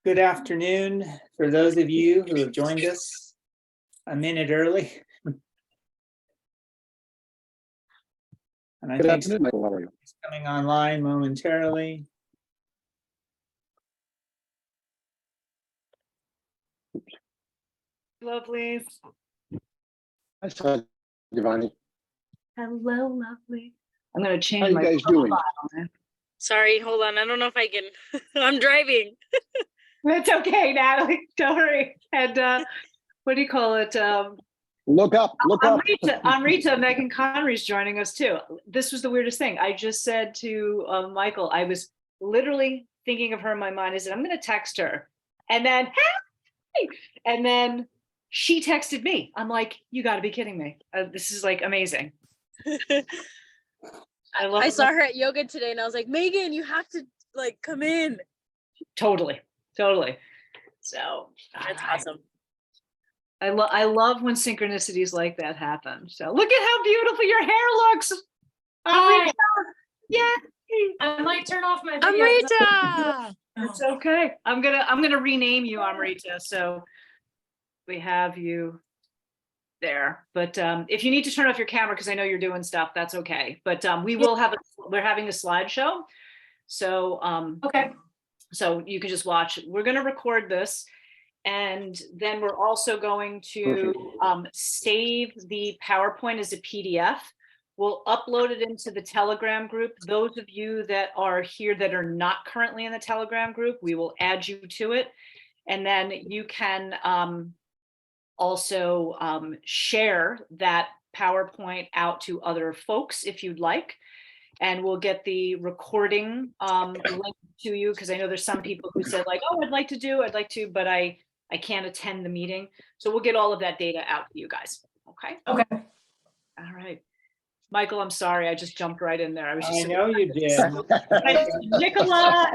Good afternoon for those of you who have joined us a minute early. And I Good think afternoon, Michael. How are you? it's coming online momentarily. Lovely. Hi, Giovanni. Hello, lovely. I'm going to change How you my guys doing? profile. Sorry, hold on. I don't know if I can. I'm driving. It's okay, Natalie. Don't worry. And what do you call it? Look up, look up. Amrita, Megan Connery's joining us too. This was the weirdest thing. I just said to Michael, I was literally thinking of her in my mind. I said, I'm going to text her. And then, hey! And then she texted me. I'm like, you got to be kidding me. This is like amazing. I saw her at yoga today and I was like, Megan, you have to like come in. Totally. So That's awesome. I love when synchronicities like that happen. So look at how beautiful your hair looks. Hi. Yeah. I might turn off my video. Amrita! It's okay. I'm gonna rename you Amrita. So we have you there. But if you need to turn off your camera because I know you're doing stuff, that's okay. But we're having a slideshow. So Okay. so you can just watch. We're gonna record this. And then we're also going to save the PowerPoint as a PDF. We'll upload it into the Telegram group. Those of you that are here that are not currently in the Telegram group, we will add you to it. And then you can also share that PowerPoint out to other folks if you'd like. And we'll get the recording link to you because I know there's some people who said like, oh, I'd like to, but I can't attend the meeting. So we'll get all of that data out to you guys. Okay. Okay. All right. Michael, I'm sorry. I just jumped right in there. I was just I know you did. Nicola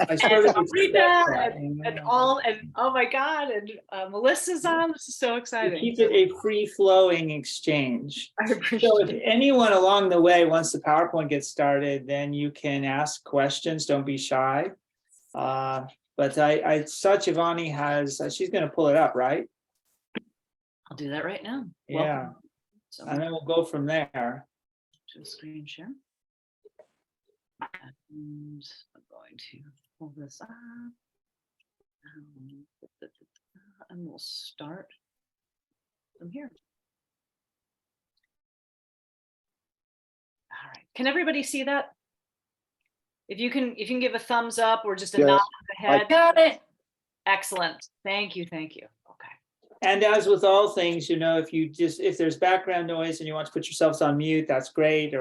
I sort of Rita expect and oh my God. And Melissa's on. This is so exciting. keep it a free-flowing exchange. I appreciate So if it. anyone along the way, once the PowerPoint gets started, then you can ask questions. Don't be shy. But I saw Giovanni she's going to pull it up, right? I'll do that right now. Yeah. Welcome. So And then we'll go from there. to screen share. And I'm going to pull this up. And we'll start from here. All right. Can everybody see that? If you can give a thumbs up or just a Yes. nod of the head. Got it. Excellent. Thank you. Okay. And as with all things, if there's background noise and you want to put yourselves on mute, that's great.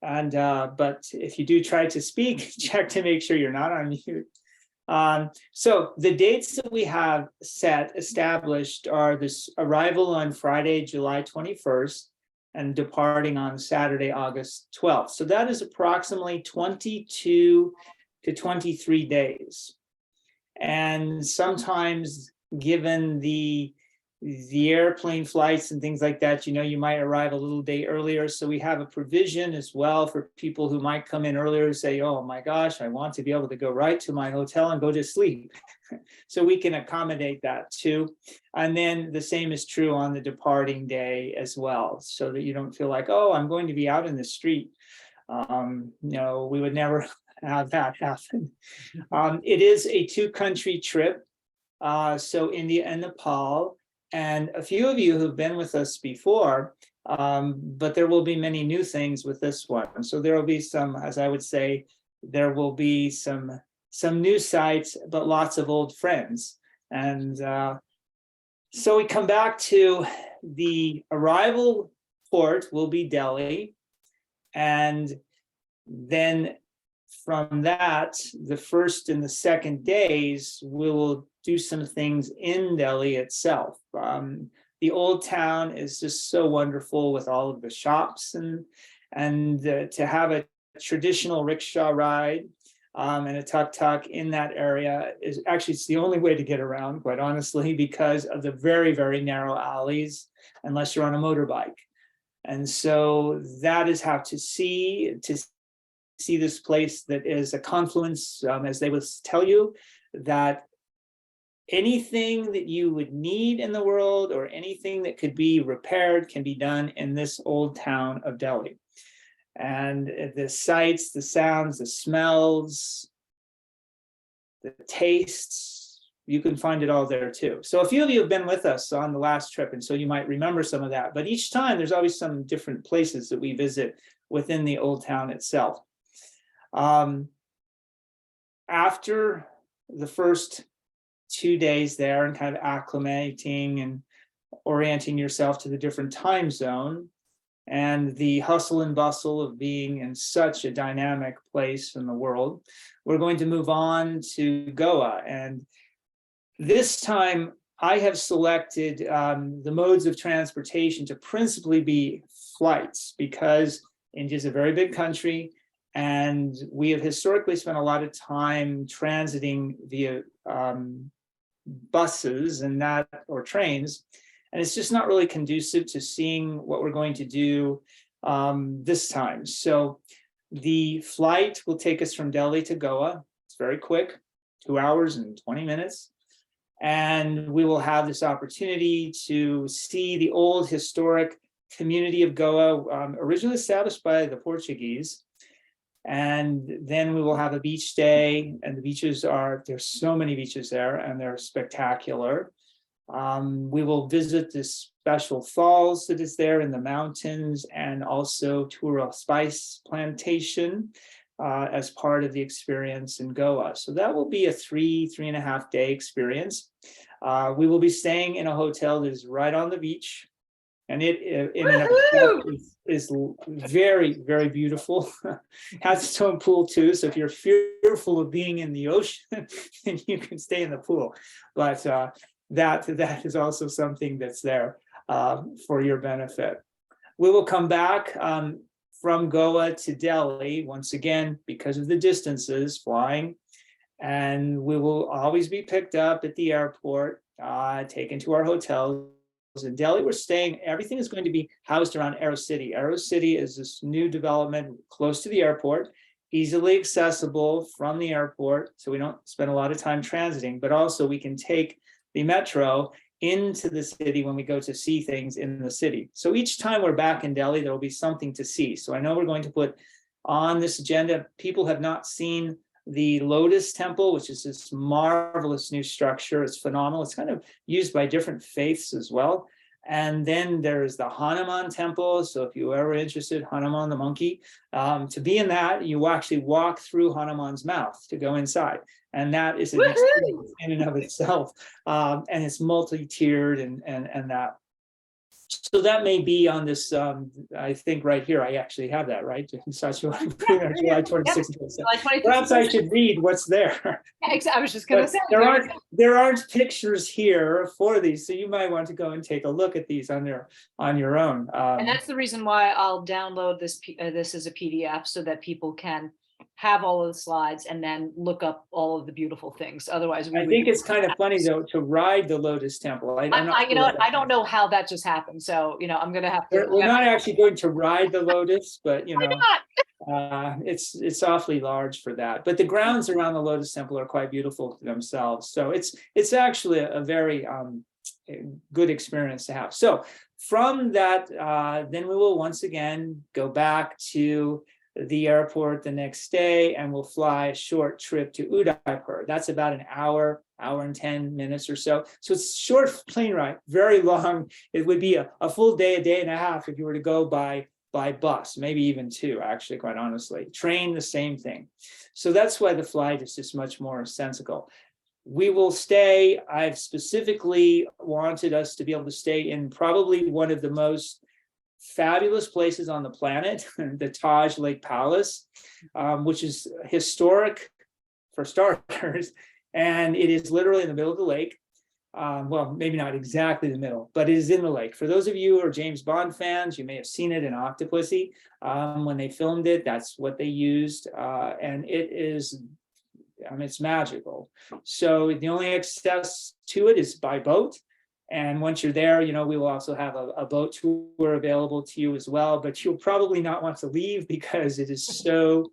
But if you do try to speak, check to make sure you're not on mute. So the dates that we have established are this arrival on Friday, July 21st, and departing on Saturday, August 12th. So that is approximately 22 to 23 days. And sometimes, given the airplane flights and things like that, you might arrive a little day earlier. So we have a provision as well for people who might come in earlier and say, oh my gosh, I want to be able to go right to my hotel and go to sleep. So we can accommodate that too. And then the same is true on the departing day as well, so that you don't feel like, oh, I'm going to be out in the street. No, we would never have that happen. It is a 2-country trip. So India and Nepal. And a few of you who've been with us before, but there will be many new things with this one. So there will be some, as I would say, there will be some new sites, but lots of old friends. And so we come back to the arrival port will be Delhi. And then from that, the first and the second days, we will do some things in Delhi itself. The old town is just so wonderful with all of the shops, and to have a traditional rickshaw ride and a tuk-tuk in that area is actually, it's the only way to get around, quite honestly, because of the very, very narrow alleys, unless you're on a motorbike. And so that is how to see this place that is a confluence, as they would tell you, that anything that you would need in the world or anything that could be repaired can be done in this old town of Delhi. And the sights, the sounds, the smells, the tastes, you can find it all there too. So a few of you have been with us on the last trip, and so you might remember some of that. But each time there's always some different places that we visit within the old town itself. After the first 2 days there and kind of acclimating and orienting yourself to the different time zone and the hustle and bustle of being in such a dynamic place in the world, we're going to move on to Goa. And this time I have selected the modes of transportation to principally be flights, because India is a very big country, and we have historically spent a lot of time transiting via buses and that, or trains, and it's just not really conducive to seeing what we're going to do this time. So the flight will take us from Delhi to Goa. It's very quick, 2 hours and 20 minutes. And we will have this opportunity to see the old historic community of Goa, originally established by the Portuguese. And then we will have a beach day, and the beaches there's so many beaches there, and they're spectacular. We will visit this special falls that is there in the mountains, and also tour a spice plantation as part of the experience in Goa. So that will be a 3.5 day experience. We will be staying in a hotel that is right on the beach. And it in and of itself is very, very beautiful. Has its own pool too. So if you're fearful of being in the ocean, then you can stay in the pool. But that is also something that's there for your benefit. We will come back from Goa to Delhi, once again, because of the distances flying. And we will always be picked up at the airport, taken to our hotels. In Delhi, we're staying, everything is going to be housed around Aero City. Aero City is this new development close to the airport, easily accessible from the airport, so we don't spend a lot of time transiting, but also we can take the metro into the city when we go to see things in the city. So each time we're back in Delhi, there will be something to see. So I know we're going to put on this agenda, people have not seen the Lotus Temple, which is this marvelous new structure. It's phenomenal. It's kind of used by different faiths as well. And then there's the Hanuman Temple. So if you are interested, Hanuman the monkey, to be in that, you actually walk through Hanuman's mouth to go inside. And that is an experience in and of itself. And it's multi-tiered and that. So that may be on this, I think right here, I actually have that, right? July 26th. July 26th. Perhaps I should read what's there. I was just gonna But say. there aren't pictures here for these, so you might want to go and take a look at these on your own. And that's the reason why I'll download this this as a PDF so that people can have all of the slides and then look up all of the beautiful things. Otherwise, I think it's kind of funny though to ride the Lotus Temple. I'm not you know what, I don't know how that just happened. So, you know, I'm gonna have to. We're not actually going to ride the Lotus, but you Why know, not? it's awfully large for that. But the grounds around the Lotus Temple are quite beautiful to themselves. So it's actually a very good experience to have. So from that, then we will once again go back to the airport the next day, and we'll fly a short trip to Udaipur. That's about an hour and 10 minutes or so. So it's a short plane ride, very long. It would be a full day, a day and a half if you were to go by bus, maybe even two, actually, quite honestly. Train, the same thing. So that's why the flight is just much more sensible. We will stay, I've specifically wanted us to be able to stay in probably one of the most fabulous places on the planet, the Taj Lake Palace, which is historic for starters, and it is literally in the middle of the lake. Well, maybe not exactly the middle, but it is in the lake. For those of you who are James Bond fans, you may have seen it in Octopussy. When they filmed it, that's what they used, and it is, it's magical. So the only access to it is by boat. And once you're there, you know, we will also have a boat tour available to you as well, but you'll probably not want to leave because it is so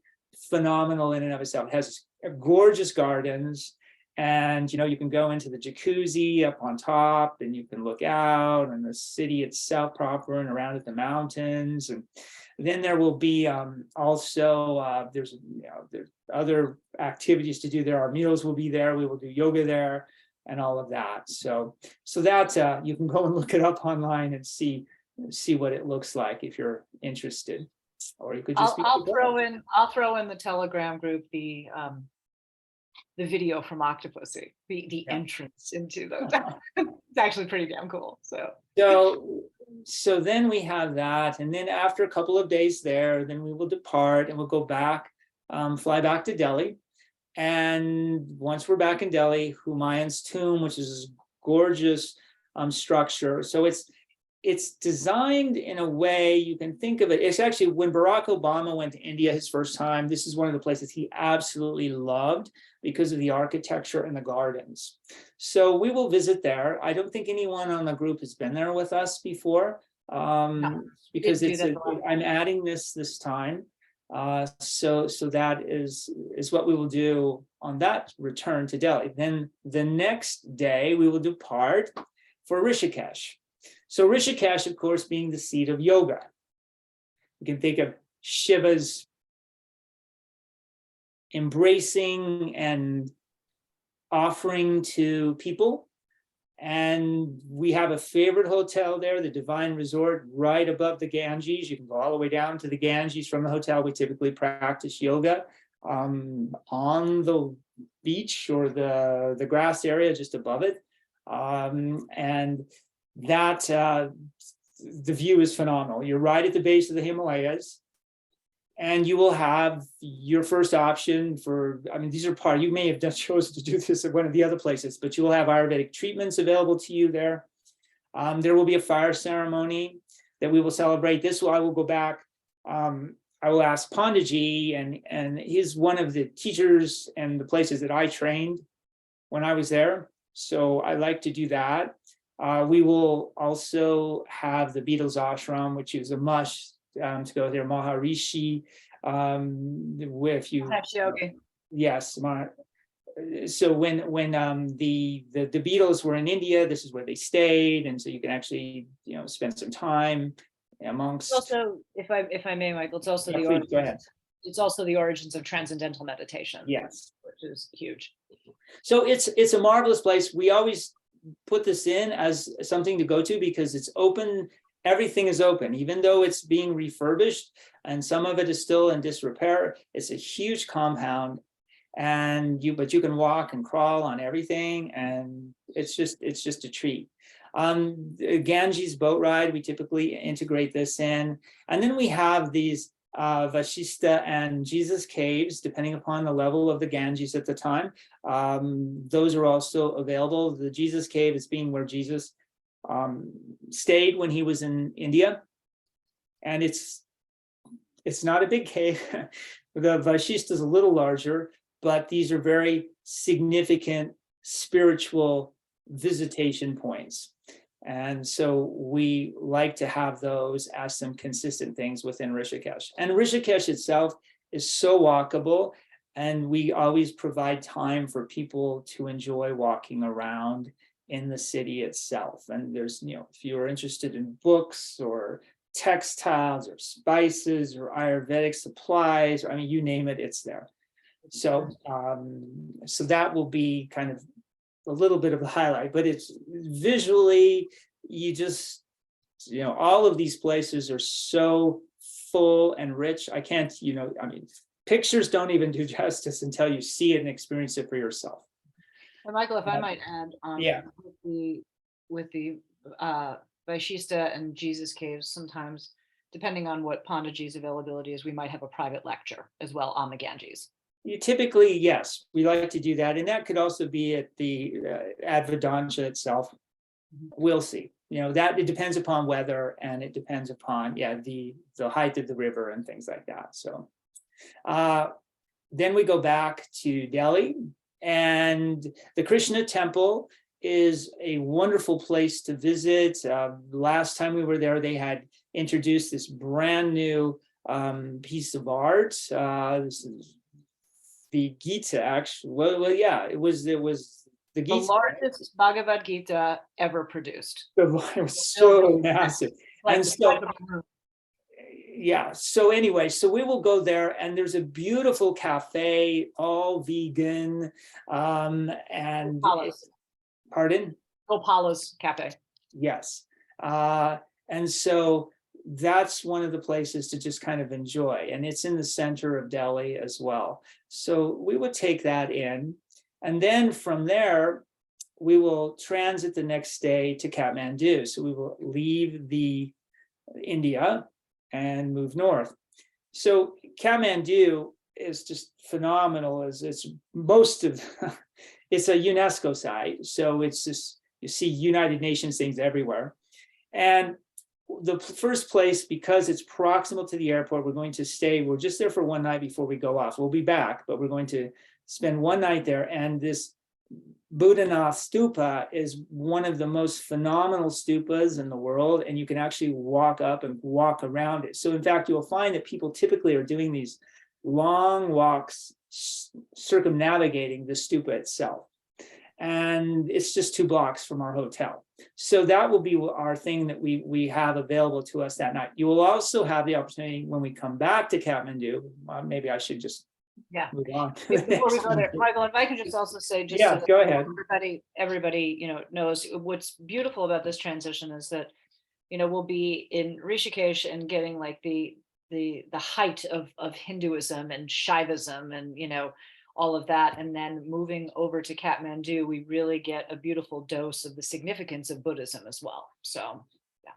phenomenal in and of itself. It has gorgeous gardens, and, you know, you can go into the jacuzzi up on top, and you can look out and the city itself proper and around at the mountains. And then there will be also, there's other activities to do there. Our meals will be there. We will do yoga there and all of that. So that you can go and look it up online and see what it looks like if you're interested, or you could just. I'll throw in the Telegram group the video from Octopussy, the entrance into those. It's actually pretty damn cool. So then we have that, and then after a couple of days there, then we will depart and we'll go back, fly back to Delhi. And once we're back in Delhi, Humayun's tomb, which is this gorgeous structure. So it's designed in a way you can think of it. It's actually, when Barack Obama went to India his first time, this is one of the places he absolutely loved because of the architecture and the gardens. So we will visit there. I don't think anyone on the group has been there with us before, because I'm adding this time. So that is what we will do on that return to Delhi. Then the next day we will depart for Rishikesh. So Rishikesh, of course, being the seat of yoga. You can think of Shiva's embracing and offering to people. And we have a favorite hotel there, the Divine Resort, right above the Ganges. You can go all the way down to the Ganges from the hotel. We typically practice yoga on the beach or the grass area just above it. And that the view is phenomenal. You're right at the base of the Himalayas. And you will have your first option for, these are you may have chosen to do this at one of the other places, but you will have Ayurvedic treatments available to you there. There will be a fire ceremony that we will celebrate. I will go back. I will ask Panditji, and he's one of the teachers and the places that I trained when I was there. So I like to do that. We will also have the Beatles ashram, which is a must. To go there, Maharishi, with you. Yes. So when the Beatles were in India, this is where they stayed, and so you can actually spend some time amongst. Also, if I may, Michael, it's also it's also the origins of transcendental meditation. Yes, which is huge. So it's a marvelous place. We always put this in as something to go to because it's open. Everything is open, even though it's being refurbished and some of it is still in disrepair. It's a huge compound, but you can walk and crawl on everything, and it's just a treat. The Ganges boat ride, we typically integrate this in. And then we have these Vashista and Jesus caves, depending upon the level of the Ganges at the time. Those are also available. The Jesus cave is being where Jesus stayed when he was in India. And it's not a big cave. The Vashista is a little larger, but these are very significant spiritual visitation points. And so we like to have those as some consistent things within Rishikesh. And Rishikesh itself is so walkable, and we always provide time for people to enjoy walking around in the city itself. And there's, if you're interested in books or textiles or spices or Ayurvedic supplies, or, I mean, you name it, it's there. So, so that will be kind of a little bit of a highlight, but it's visually, you just, all of these places are so full and rich. I can't, I mean, pictures don't even do justice until you see it and experience it for yourself. And Michael, if I might add, Yeah. with the Vaishista and Jesus caves, sometimes, depending on what Pandaji's availability is, we might have a private lecture as well on the Ganges. Typically, yes, we like to do that. And that could also be at the at Vedanta itself. We'll see. That it depends upon weather, and it depends upon, the height of the river and things like that. So then we go back to Delhi, and the Krishna temple is a wonderful place to visit. Last time we were there, they had introduced this brand new piece of art. This is the Gita, actually. Well, yeah, it was the Gita. The largest Bhagavad Gita ever produced. It was so massive. Like And the so, size of a room. yeah, so anyway, so we will go there, and there's a beautiful cafe, all vegan, and Gopala's. Pardon? Gopala's Cafe. Yes. And so that's one of the places to just kind of enjoy. And it's in the center of Delhi as well. So we would take that in. And then from there, we will transit the next day to Kathmandu. So we will leave the India and move north. So Kathmandu is just phenomenal. It's most of, it's a UNESCO site. So it's just, you see United Nations things everywhere. And the first place, because it's proximal to the airport, we're going to stay, we're just there for one night before we go off. We'll be back, but we're going to spend one night there. And this Buddhanath stupa is one of the most phenomenal stupas in the world, and you can actually walk up and walk around it. So in fact, you'll find that people typically are doing these long walks circumnavigating the stupa itself. And it's just 2 blocks from our hotel. So that will be our thing that we have available to us that night. You will also have the opportunity when we come back to Kathmandu. Maybe I should just move on. Before we go there, Michael, if I could just also say, just so that go ahead. Everybody, knows what's beautiful about this transition is that, we'll be in Rishikesh and getting like the height of Hinduism and Shaivism and, all of that. And then moving over to Kathmandu, we really get a beautiful dose of the significance of Buddhism as well. So, yeah.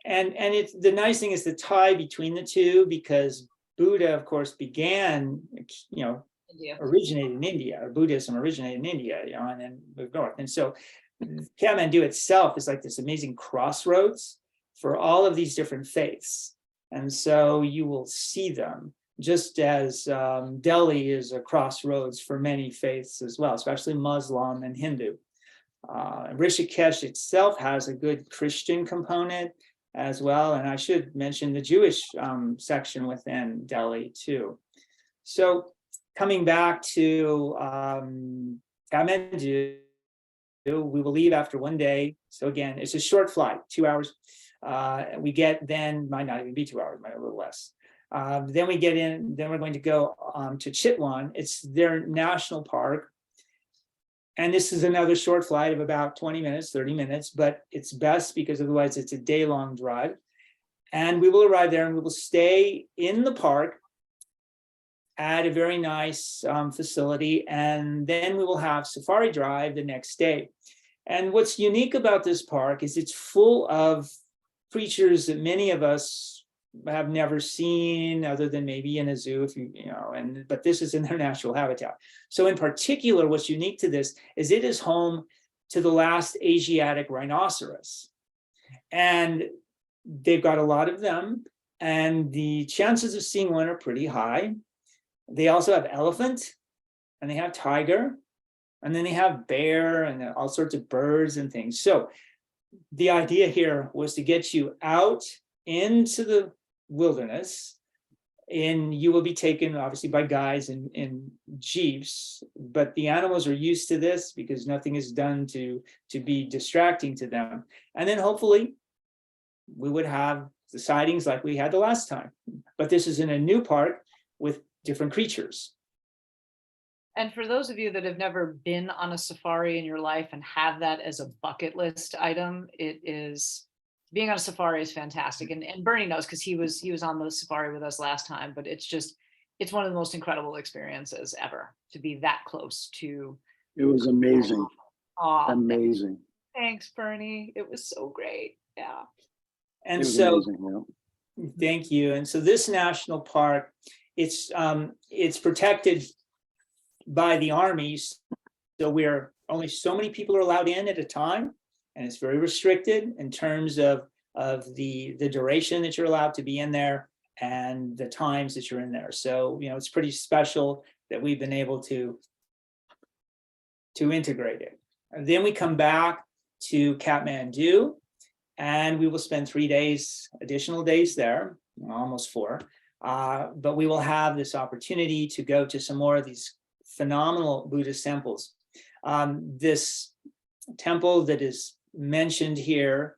And it's the nice thing is the tie between the two, because Buddha, of course, began, originated in India, or Buddhism originated in India, and then moved north. And so Kathmandu itself is like this amazing crossroads for all of these different faiths. And so you will see them, just as Delhi is a crossroads for many faiths as well, especially Muslim and Hindu. Rishikesh itself has a good Christian component as well. And I should mention the Jewish section within Delhi too. So coming back to Kathmandu, we will leave after one day. So again, it's a short flight, 2 hours. We get then, might not even be 2 hours, might be a little less. Then we get in, then we're going to go to Chitwan. It's their national park. And this is another short flight of about 20 minutes, 30 minutes, but it's best because otherwise it's a day-long drive. And we will arrive there and we will stay in the park at a very nice facility. And then we will have Safari Drive the next day. And what's unique about this park is it's full of creatures that many of us have never seen, other than maybe in a zoo, if but this is in their natural habitat. So in particular, what's unique to this is it is home to the last Asiatic rhinoceros. And they've got a lot of them, and the chances of seeing one are pretty high. They also have elephant, and they have tiger, and then they have bear and all sorts of birds and things. So the idea here was to get you out into the wilderness, and you will be taken obviously by guides in jeeps, but the animals are used to this because nothing is done to be distracting to them. And then hopefully we would have the sightings like we had the last time, but this is in a new park with different creatures. And for those of you that have never been on a safari in your life and have that as a bucket list item, being on a safari is fantastic. And Bernie knows, because he was on the safari with us last time, but it's one of the most incredible experiences ever to be that close to. It was amazing. Oh, Amazing. thanks, Bernie. It was so great. Yeah. And It was so amazing, thank you. And so this national park, it's protected by the armies. So we're only so many people are allowed in at a time, and it's very restricted in terms of the duration that you're allowed to be in there and the times that you're in there. So, it's pretty special that we've been able to integrate it. And then we come back to Kathmandu, and we will spend 3 days, additional days there, almost 4. But we will have this opportunity to go to some more of these phenomenal Buddhist temples. This temple that is mentioned here,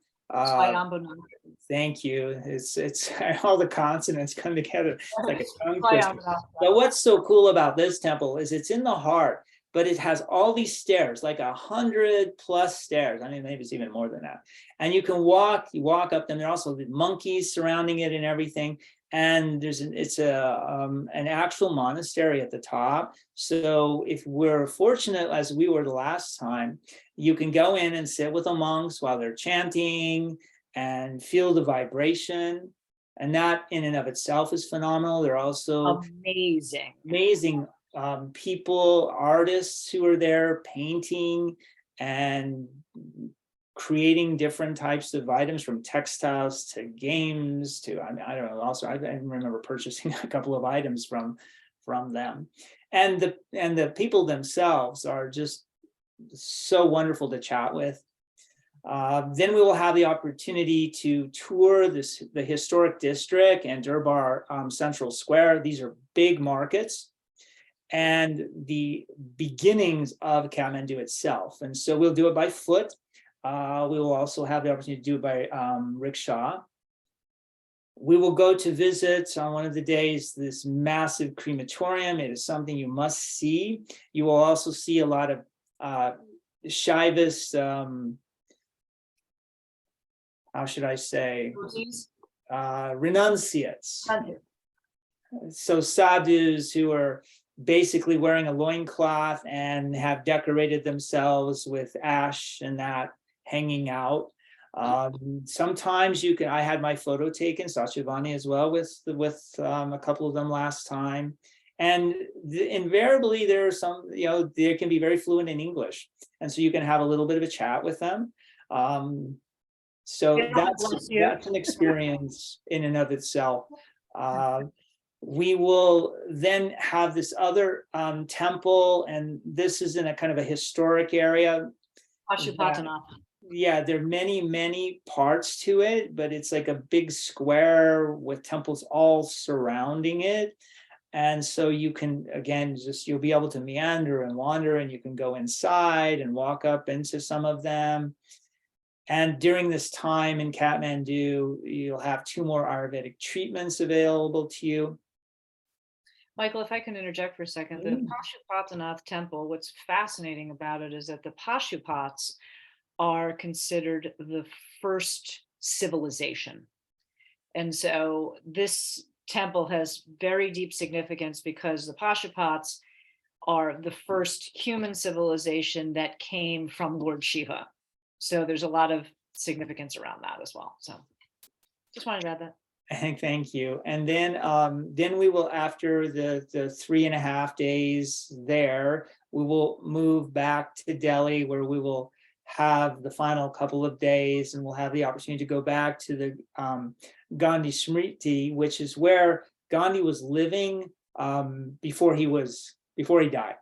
thank you. It's all the consonants come together. It's like a tongue twister. But what's so cool about this temple is it's in the heart, but it has all these stairs, like 100+ stairs. I mean, maybe it's even more than that. And you walk up them. There are also the monkeys surrounding it and everything. And it's an actual monastery at the top. So if we're fortunate, as we were the last time, you can go in and sit with the monks while they're chanting and feel the vibration. And that in and of itself is phenomenal. They're also amazing people, artists who are there painting and creating different types of items, from textiles to games to, I don't know, also I remember purchasing a couple of items from them. And the people themselves are just so wonderful to chat with. Then we will have the opportunity to tour the historic district and Durbar Central Square. These are big markets and the beginnings of Kathmandu itself. And so we'll do it by foot. We will also have the opportunity to do it by rickshaw. We will go to visit on one of the days this massive crematorium. It is something you must see. You will also see a lot of Shaivist, how should I say, renunciates. So sadhus who are basically wearing a loincloth and have decorated themselves with ash and that hanging out. Sometimes I had my photo taken, Sachivani as well, with a couple of them last time. And invariably there are some, they can be very fluent in English. And so you can have a little bit of a chat with them. So that's an experience in and of itself. We will then have this other temple, and this is in a kind of a historic area. Yeah, there are many parts to it, but it's like a big square with temples all surrounding it. And so you can, again, you'll be able to meander and wander, and you can go inside and walk up into some of them. And during this time in Kathmandu, you'll have 2 more Ayurvedic treatments available to you. Michael, if I can interject for a second, the Pashupatinath temple, what's fascinating about it is that the Pashupats are considered the first civilization. And so this temple has very deep significance because the Pashupats are the first human civilization that came from Lord Shiva. So there's a lot of significance around that as well. So just wanted to add that. Thank you. And then we will, after the 3.5 days there, we will move back to Delhi, where we will have the final couple of days, and we'll have the opportunity to go back to the Gandhi Smriti, which is where Gandhi was living before he died.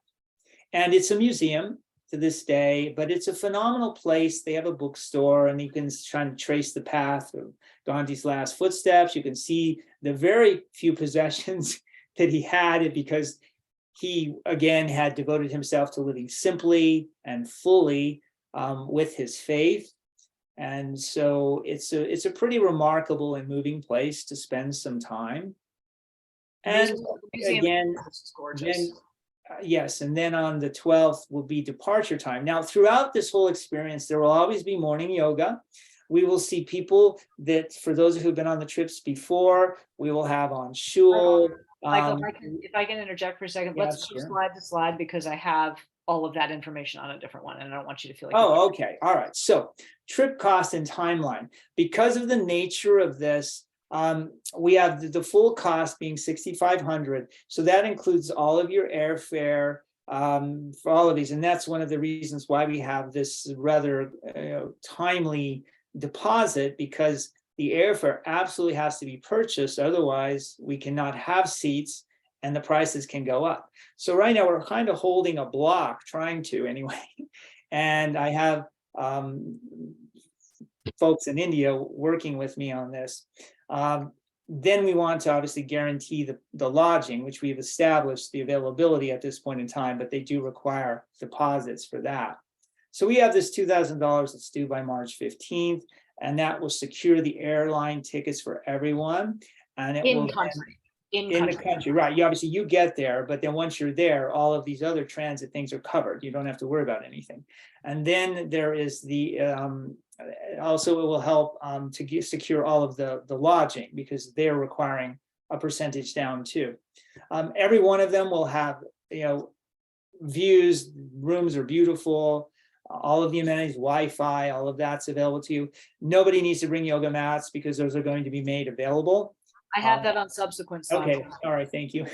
And it's a museum to this day, but it's a phenomenal place. They have a bookstore, and you can try to trace the path of Gandhi's last footsteps. You can see the very few possessions that he had, because he, again, had devoted himself to living simply and fully with his faith. And so it's a pretty remarkable and moving place to spend some time. And Museum again, is gorgeous. yes, and then on the 12th will be departure time. Now, throughout this whole experience, there will always be morning yoga. We will see people that, for those who've been on the trips before, we will have on shul. Michael, if I can interject for a second, yeah, let's go sure. slide to slide, because I have all of that information on a different one, and I don't want you to feel like. Oh, okay. All right. So trip cost and timeline. Because of the nature of this, we have the full cost being $6,500. So that includes all of your airfare for all of these. And that's one of the reasons why we have this rather timely deposit, because the airfare absolutely has to be purchased. Otherwise, we cannot have seats and the prices can go up. So right now we're kind of holding a block, trying to anyway. And I have folks in India working with me on this. Then we want to obviously guarantee the lodging, which we've established the availability at this point in time, but they do require deposits for that. So we have this $2,000 that's due by March 15th, and that will secure the airline tickets for everyone. And it will in the country, right? You obviously you get there, but then once you're there, all of these other transit things are covered. You don't have to worry about anything. And then there is the also it will help to secure all of the lodging, because they're requiring a percentage down too. Every one of them will have views. Rooms are beautiful. All of the amenities, Wi-Fi, all of that's available to you. Nobody needs to bring yoga mats, because those are going to be made available. I have that on subsequent slides. Okay, all right, thank you.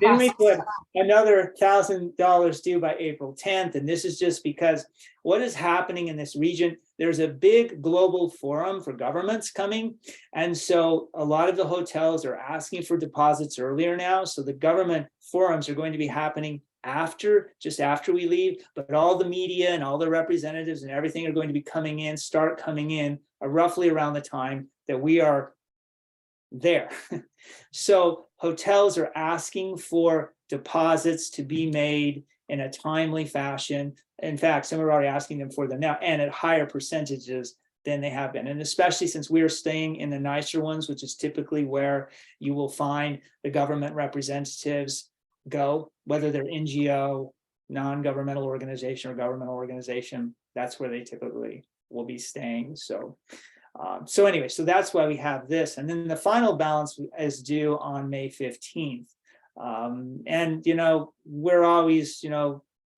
Then we put another $1,000 due by April 10th, and this is just because what is happening in this region, there's a big global forum for governments coming, and so a lot of the hotels are asking for deposits earlier now, so the government forums are going to be happening just after we leave, but all the media and all the representatives and everything are going to be start coming in roughly around the time that we are there. So hotels are asking for deposits to be made in a timely fashion. In fact, some are already asking them for them now, and at higher percentages than they have been. And especially since we are staying in the nicer ones, which is typically where you will find the government representatives go, whether they're NGO, non-governmental organization, or governmental organization, that's where they typically will be staying. So anyway, so that's why we have this. And then the final balance is due on May 15th. And, we're always,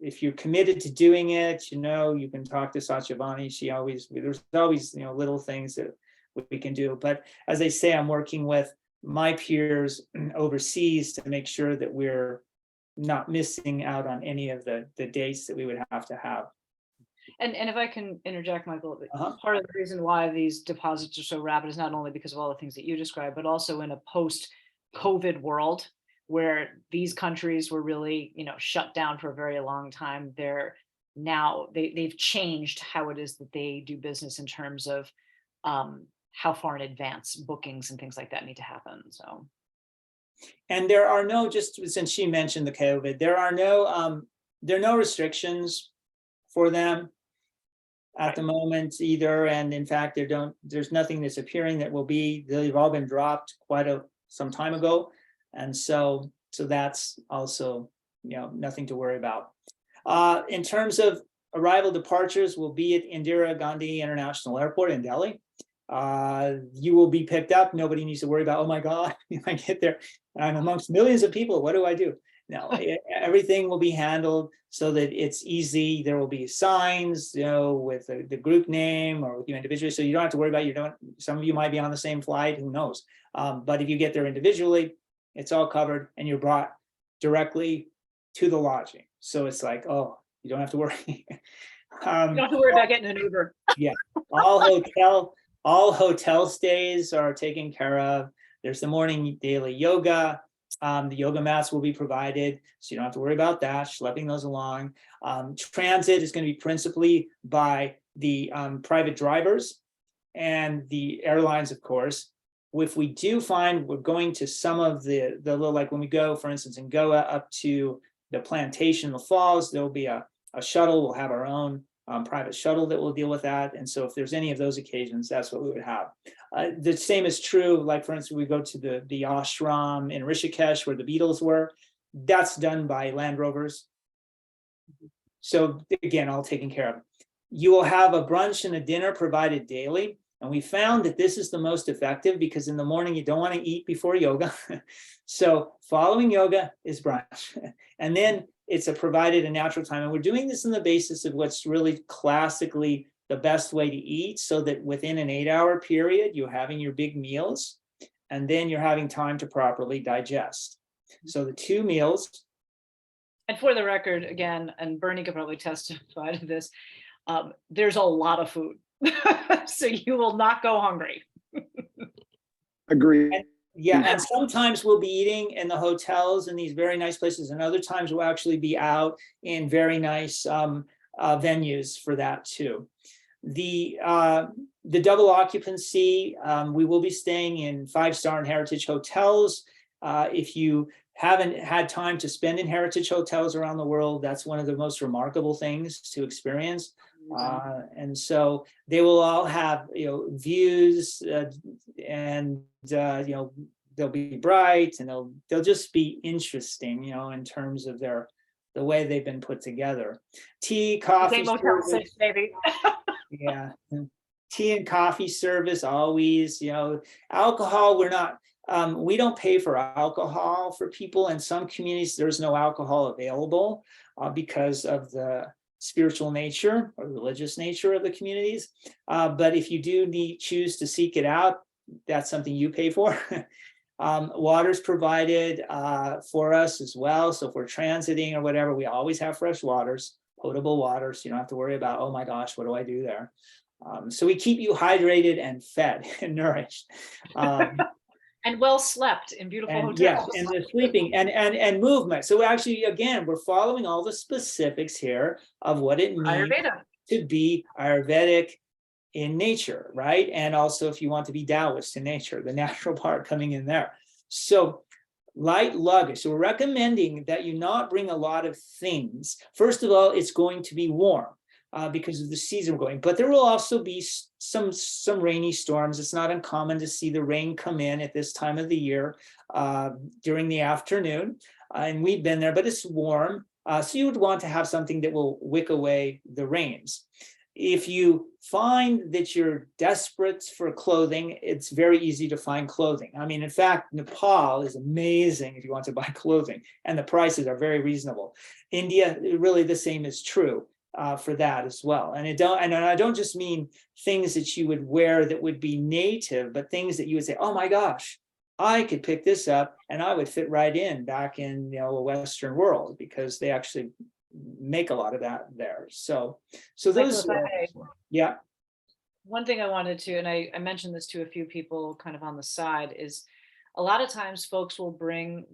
if you're committed to doing it, you can talk to Satyavani. There's always, little things that we can do. But as I say, I'm working with my peers overseas to make sure that we're not missing out on any of the dates that we would have to have. And if I can interject, Michael, part of the reason why these deposits are so rapid is not only because of all the things that you described, but also in a post-COVID world where these countries were really, shut down for a very long time. They've changed how it is that they do business in terms of how far in advance bookings and things like that need to happen. So, and there are no, just since she mentioned the COVID, there are no restrictions for them at the moment either. And in fact, there's nothing that's appearing that will be. They've all been dropped some time ago. And so that's also, nothing to worry about. In terms of arrival departures, will be at Indira Gandhi International Airport in Delhi. You will be picked up. Nobody needs to worry about, oh my God, if I get there, I'm amongst millions of people, what do I do? No, everything will be handled so that it's easy. There will be signs, with the group name or with you individually. So you don't have to worry about, some of you might be on the same flight, who knows? But if you get there individually, it's all covered and you're brought directly to the lodging. So it's like, oh, you don't have to worry. You don't have to worry about getting an Uber. All hotel stays are taken care of. There's the morning daily yoga. The yoga mats will be provided, so you don't have to worry about that, schlepping those along. Transit is going to be principally by the private drivers and the airlines, of course. If we do find we're going to some of the little, like when we go, for instance, in Goa up to the plantation, the falls, there'll be a shuttle. We'll have our own private shuttle that will deal with that. And so if there's any of those occasions, that's what we would have. The same is true, like for instance, we go to the ashram in Rishikesh where the Beatles were. That's done by Land Rovers. So again, all taken care of. You will have a brunch and a dinner provided daily. And we found that this is the most effective because in the morning, you don't want to eat before yoga. So following yoga is brunch. And then it's provided a natural time. And we're doing this on the basis of what's really classically the best way to eat, so that within an 8-hour period, you're having your big meals, and then you're having time to properly digest. So the 2 meals. And for the record, again, and Bernie could probably testify to this, there's a lot of food. So you will not go hungry. Agreed. And sometimes we'll be eating in the hotels in these very nice places, and other times we'll actually be out in very nice venues for that too. The double occupancy, we will be staying in 5-star and heritage hotels. If you haven't had time to spend in heritage hotels around the world, that's one of the most remarkable things to experience. And so they will all have, views, and they'll be bright, and they'll just be interesting, in terms of the way they've been put together. Tea, coffee, Motel 6, baby. yeah, tea and coffee service always. Alcohol, we don't pay for alcohol for people. In some communities, there's no alcohol available because of the spiritual nature or religious nature of the communities. But if you do choose to seek it out, that's something you pay for. Water's provided for us as well. So if we're transiting or whatever, we always have fresh waters, potable water. So you don't have to worry about, oh my gosh, what do I do there? So we keep you hydrated and fed and nourished. And well slept in beautiful hotels. Yes, and the sleeping and movement. So actually, again, we're following all the specifics here of what it means Ayurveda. to be Ayurvedic in nature, right? And also if you want to be Taoist in nature, the natural part coming in there. So light luggage. So we're recommending that you not bring a lot of things. First of all, it's going to be warm. Because of the season we're going, but there will also be some rainy storms. It's not uncommon to see the rain come in at this time of the year during the afternoon, and we've been there, but it's warm, so you would want to have something that will wick away the rains. If you find that you're desperate for clothing, it's very easy to find clothing. I mean, in fact, Nepal is amazing if you want to buy clothing, and the prices are very reasonable. India, really the same is true. For that as well. And I don't just mean things that you would wear that would be native, but things that you would say, oh my gosh, I could pick this up and I would fit right in back in a Western world, because they actually make a lot of that there. So those, yeah. One thing I wanted to, and I mentioned this to a few people kind of on the side, is a lot of times folks will bring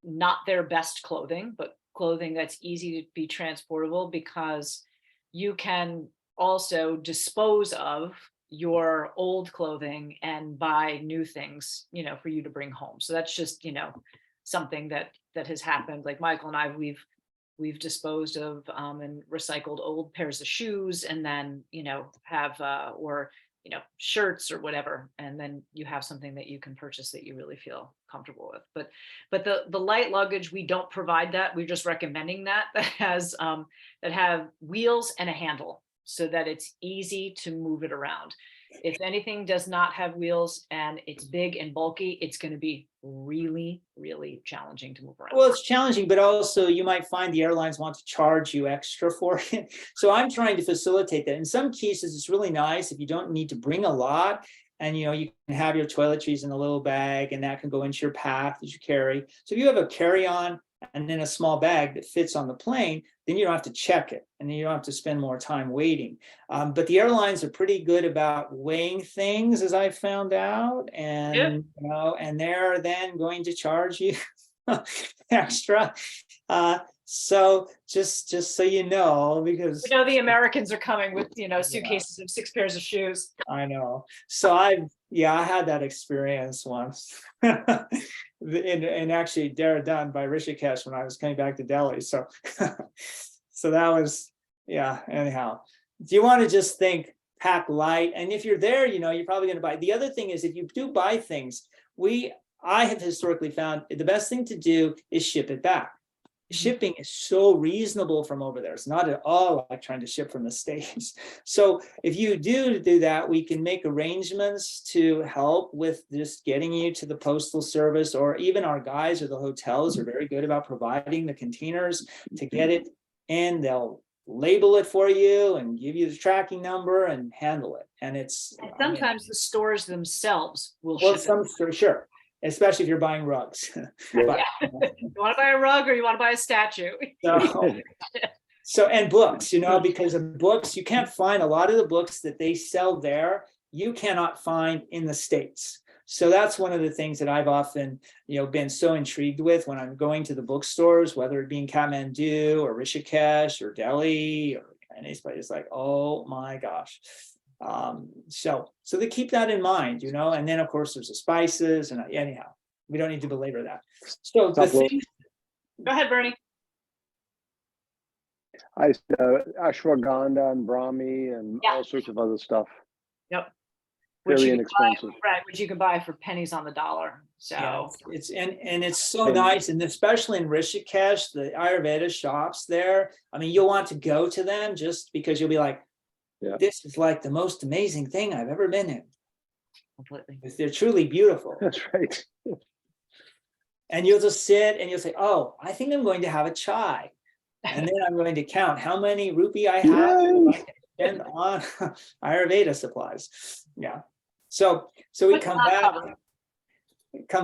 not their best clothing, but clothing that's easy to be transportable, because you can also dispose of your old clothing and buy new things, for you to bring home. So that's just, something that has happened. Like Michael and I, we've disposed of and recycled old pairs of shoes, and then, have or shirts or whatever, and then you have something that you can purchase that you really feel comfortable with. But the light luggage, we don't provide that. We're just recommending that have wheels and a handle, so that it's easy to move it around. If anything does not have wheels and it's big and bulky, it's going to be really, really challenging to move around. Well, it's challenging, but also you might find the airlines want to charge you extra for it. So I'm trying to facilitate that. In some cases, it's really nice if you don't need to bring a lot, and you can have your toiletries in a little bag, and that can go into your pack that you carry. So if you have a carry-on and then a small bag that fits on the plane, then you don't have to check it, and then you don't have to spend more time waiting. But the airlines are pretty good about weighing things, as I found out, and and they're then going to charge you extra. So just so you know, because The Americans are coming with suitcases of 6 pairs of shoes. I know. So I had that experience once. and actually done by Rishikesh when I was coming back to Delhi. So so that was anyhow. Do you want to just think pack light? And if you're there, you're probably going to buy. The other thing is, if you do buy things, I have historically found the best thing to do is ship it back. Shipping is so reasonable from over there. It's not at all like trying to ship from the States. So if you do that, we can make arrangements to help with just getting you to the postal service, or even our guys or the hotels are very good about providing the containers to get it in. They'll label it for you and give you the tracking number and handle it. And sometimes the stores themselves will well, ship it. sure. Especially if you're buying rugs. But, You want to buy a rug or you want to buy a statue? So and books, because of books, you can't find a lot of the books that they sell there, you cannot find in the States. So that's one of the things that I've often, been so intrigued with when I'm going to the bookstores, whether it be in Kathmandu or Rishikesh or Delhi or any place. It's like, oh my gosh. So they keep that in mind, and then of course there's the spices, and anyhow, we don't need to belabor that. So the thing, Go ahead, Bernie. Ashwagandha and Brahmi and all sorts of other stuff. Yep. Very inexpensive. Which you can buy for pennies on the dollar. So it's it's so nice, and especially in Rishikesh, the Ayurveda shops there. I mean, you'll want to go to them just because you'll be like, this is like the most amazing thing I've ever been in. Completely. They're truly beautiful. That's right. And you'll just sit and you'll say, oh, I think I'm going to have a chai. And then I'm going to count how many rupee I have to spend on Ayurveda supplies. Yeah. So we come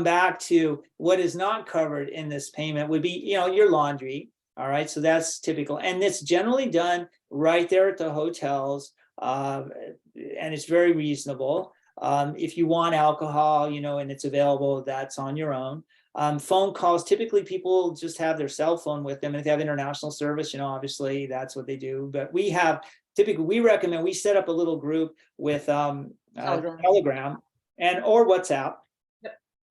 back to what is not covered in this payment would be, your laundry. All right. So that's typical. And it's generally done right there at the hotels. And it's very reasonable. If you want alcohol, and it's available, that's on your own. Phone calls, typically people just have their cell phone with them. And if they have international service, obviously that's what they do. But we recommend, we set up a little group with Telegram or WhatsApp.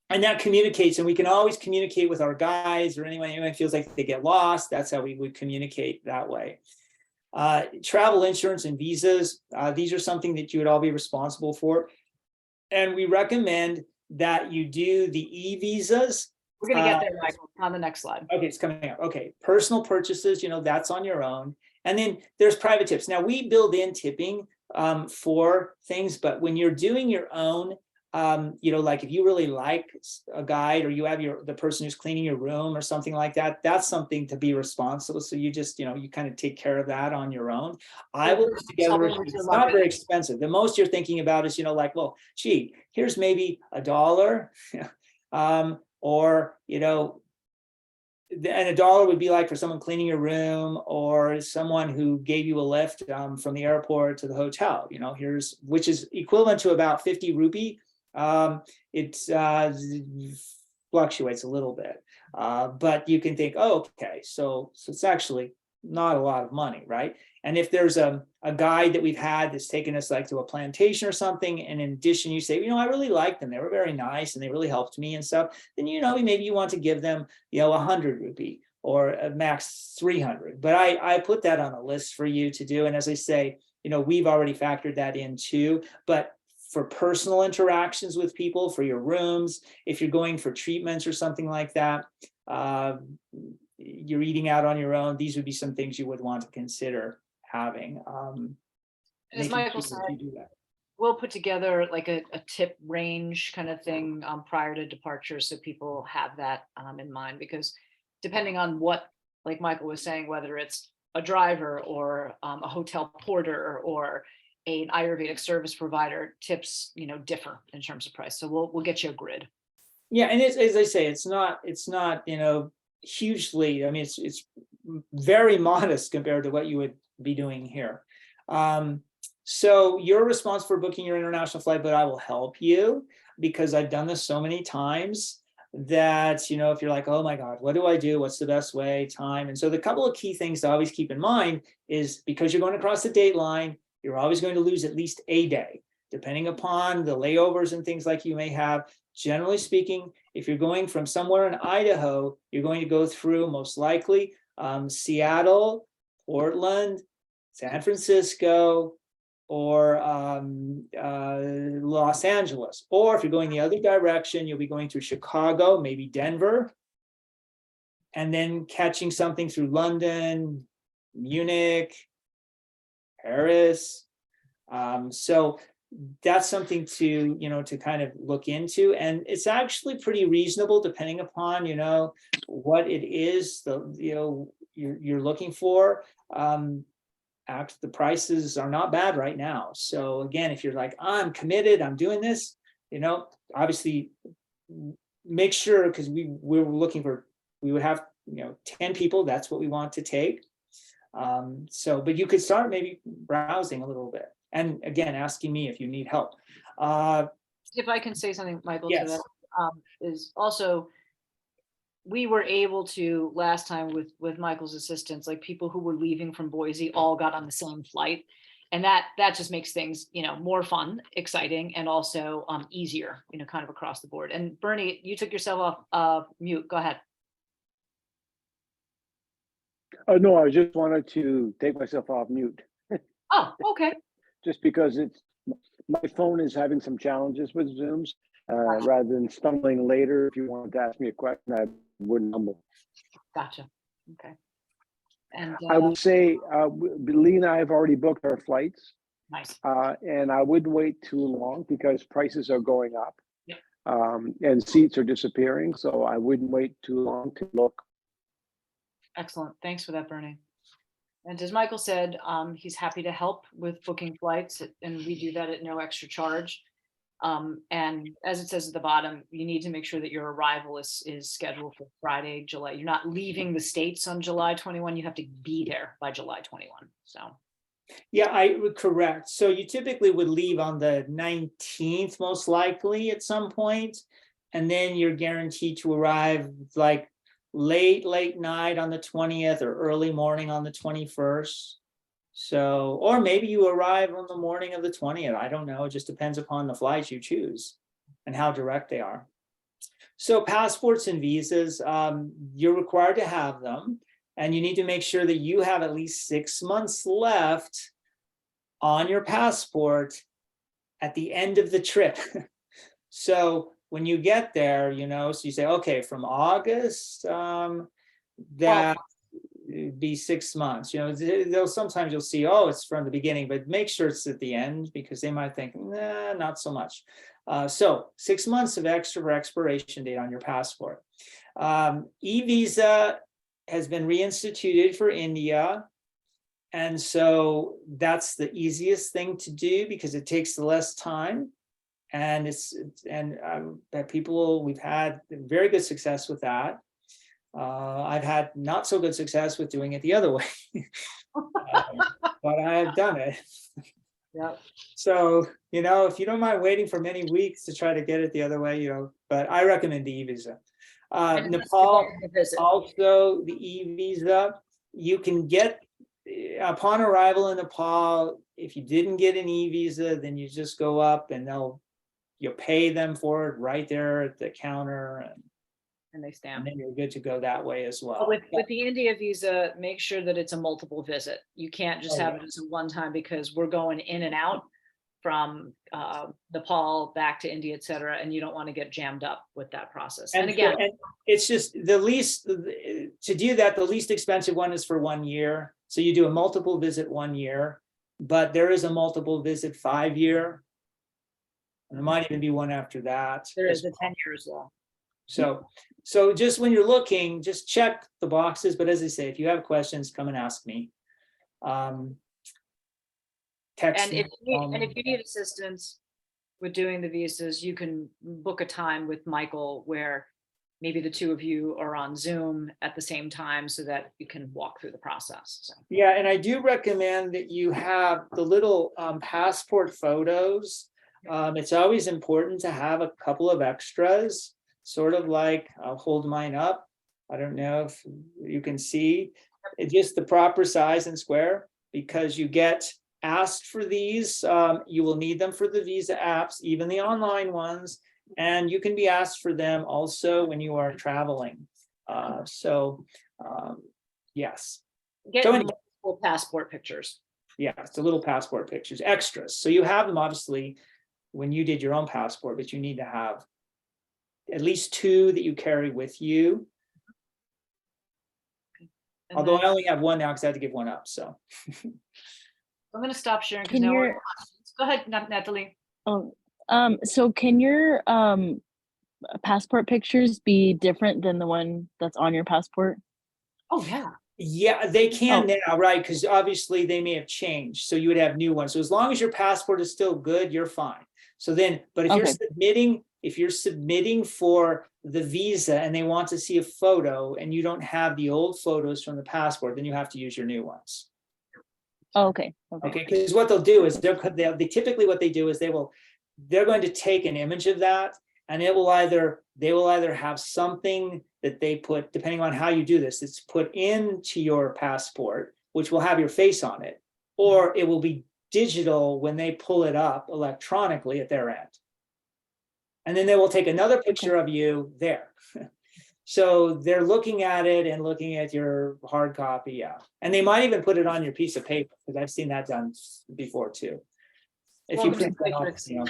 And that communicates, and we can always communicate with our guys or anyone feels like they get lost. That's how we would communicate that way. Travel insurance and visas, these are something that you would all be responsible for. And we recommend that you do the e-visas. We're going to get there, Michael, on the next slide. Okay, it's coming up. Okay, personal purchases, that's on your own. And then there's private tips. Now we build in tipping for things, but when you're doing your own, like if you really like a guide, or you have the person who's cleaning your room or something like that, that's something to be responsible. So you just, you kind of take care of that on your own. I will put together, it's not very expensive. The most you're thinking about is, like, well, gee, here's maybe $1, or, and $1 would be like for someone cleaning your room, or someone who gave you a lift from the airport to the hotel, which is equivalent to about 50 rupee. It fluctuates a little bit, but you can think, oh, okay, so it's actually not a lot of money, right? And if there's a guide that we've had that's taken us like to a plantation or something, and in addition you say, I really liked them, they were very nice and they really helped me and stuff, then maybe you want to give them 100 rupee or a max 300. But I put that on a list for you to do, and as I say, we've already factored that in too. But for personal interactions with people, for your rooms, if you're going for treatments or something like that, you're eating out on your own, these would be some things you would want to consider having. As Michael said, we'll put together like a tip range kind of thing prior to departure, so people have that in mind, because depending on what, like Michael was saying, whether it's a driver or a hotel porter or an Ayurvedic service provider, tips, differ in terms of price. So we'll get you a grid. Yeah, and it's, as I say, it's not, hugely, I mean, it's very modest compared to what you would be doing here. So you're responsible for booking your international flight, but I will help you because I've done this so many times that, if you're like, oh my God, what do I do? What's the best way, time? And so the couple of key things to always keep in mind is, because you're going across the date line, you're always going to lose at least a day, depending upon the layovers and things like you may have. Generally speaking, if you're going from somewhere in Idaho, you're going to go through most likely Seattle, Portland, San Francisco, or Los Angeles. Or if you're going the other direction, you'll be going through Chicago, maybe Denver, and then catching something through London, Munich, Paris. So that's something to, to kind of look into. And it's actually pretty reasonable depending upon, what it is, you're looking for. The prices are not bad right now. So again, if you're like, I'm committed, I'm doing this, obviously make sure, because we would have, 10 people, that's what we want to take. But you could start maybe browsing a little bit. And again, asking me if you need help. If I can say something, Michael, Yes. to that, is also, we were able to last time with Michael's assistance, like people who were leaving from Boise all got on the same flight. And that just makes things, more fun, exciting, and also easier, kind of across the board. And Bernie, you took yourself off mute. Go ahead. No, I just wanted to take myself off mute. Oh, okay. Just because my phone is having some challenges with Zooms. Rather than stumbling later, if you wanted to ask me a question, I wouldn't stumble. Gotcha. Okay. And I would say Lee and I have already booked our flights. nice. And I wouldn't wait too long because prices are going up. Yep. And seats are disappearing. So I wouldn't wait too long to look. Excellent. Thanks for that, Bernie. And as Michael said, he's happy to help with booking flights, and we do that at no extra charge. And as it says at the bottom, you need to make sure that your arrival is scheduled for Friday, July. You're not leaving the States on July 21. You have to be there by July 21. So. Yeah, I would correct. So you typically would leave on the 19th, most likely at some point, and then you're guaranteed to arrive like late night on the 20th or early morning on the 21st. So, or maybe you arrive on the morning of the 20th. I don't know. It just depends upon the flights you choose and how direct they are. So passports and visas, you're required to have them, and you need to make sure that you have at least 6 months left on your passport at the end of the trip. So when you get there, so you say, okay, from August, that be 6 months. They'll sometimes you'll see, oh, it's from the beginning, but make sure it's at the end, because they might think, nah, not so much. So 6 months of extra expiration date on your passport. E-visa has been reinstituted for India. And so that's the easiest thing to do because it takes the less time. And we've had very good success with that. I've had not so good success with doing it the other way, but I have done it. Yep. So, if you don't mind waiting for many weeks to try to get it the other way, but I recommend the e-visa. Nepal, also the e-visa, you can get upon arrival in Nepal. If you didn't get an e-visa, then you just go up and you'll pay them for it right there at the counter, and they stamp. And then you're good to go that way as well. With the India visa, make sure that it's a multiple visit. You can't just have it as a one-time, because we're going in and out from Nepal back to India, et cetera, and you don't want to get jammed up with that process. And again, it's just the least, to do that, the least expensive one is for 1 year. So you do a multiple visit 1 year, but there is a multiple visit 5 year. And there might even be one after that. There is the 10 years law. So just when you're looking, just check the boxes. But as I say, if you have questions, come and ask me. Text And me. if you need assistance with doing the visas, you can book a time with Michael where maybe the two of you are on Zoom at the same time so that you can walk through the process. So. Yeah, and I do recommend that you have the little passport photos. It's always important to have a couple of extras, sort of like, I'll hold mine up. I don't know if you can see, it's just the proper size and square, because you get asked for these. You will need them for the visa apps, even the online ones, and you can be asked for them also when you are traveling. Yes. Get So anyway, multiple passport pictures. yeah, it's the little passport pictures, extras. So you have them obviously when you did your own passport, but you need to have at least 2 that you carry with you. And Although then I only have one now because I had to give one up. So I'm going to stop sharing because Can no one your- questions. Go ahead, Natalie. So can your passport pictures be different than the one that's on your passport? Oh, yeah. yeah, they can Oh. now, right? Because obviously they may have changed. So you would have new ones. So as long as your passport is still good, you're fine. So then, but if you're submitting for the visa and they want to see a photo and you don't have the old photos from the passport, then you have to use your new ones. Oh, okay. Okay, because what they'll do is they typically what they do is they're going to take an image of that, and they will either have something that they put, depending on how you do this, it's put into your passport, which will have your face on it, or it will be digital when they pull it up electronically at their end. And then they will take another picture of you there. So they're looking at it and looking at your hard copy, yeah. And they might even put it on your piece of paper, because I've seen that done before too. If you Welcome to print that off, Matrix. you know.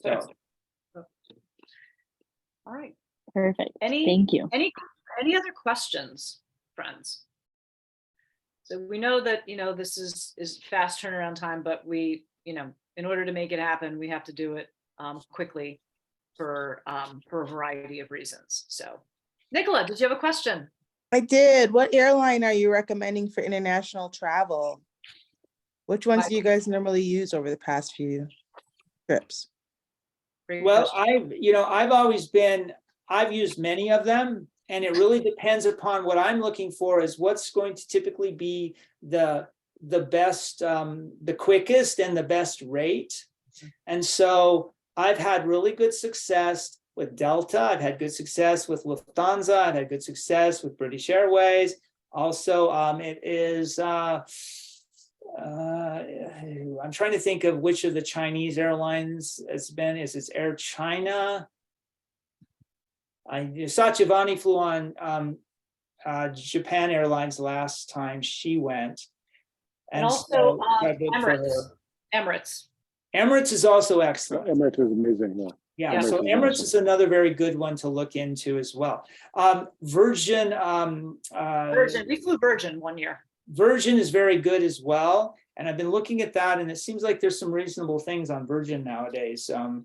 So, All right. Perfect. Any- Thank you. Any other questions, friends? So we know that, this is fast turnaround time, but we, in order to make it happen, we have to do it quickly for a variety of reasons. So, Nicola, did you have a question? I did. What airline are you recommending for international travel? Which ones do you guys normally use over the past few trips? Great well, question. I've used many of them, and it really depends upon what I'm looking for is what's going to typically be the best, the quickest and the best rate. And so I've had really good success with Delta. I've had good success with Lufthansa. I've had good success with British Airways. Also, it is, I'm trying to think of which of the Chinese airlines it's been. Is it Air China? Satyavani flew on Japan Airlines last time she went. And also quite good for her. Emirates. Emirates is also excellent. Emirates is amazing, yeah. Yeah, so Emirates is another very good one to look into as well. Virgin. Virgin. We flew Virgin one year. Virgin is very good as well. And I've been looking at that, and it seems like there's some reasonable things on Virgin nowadays. So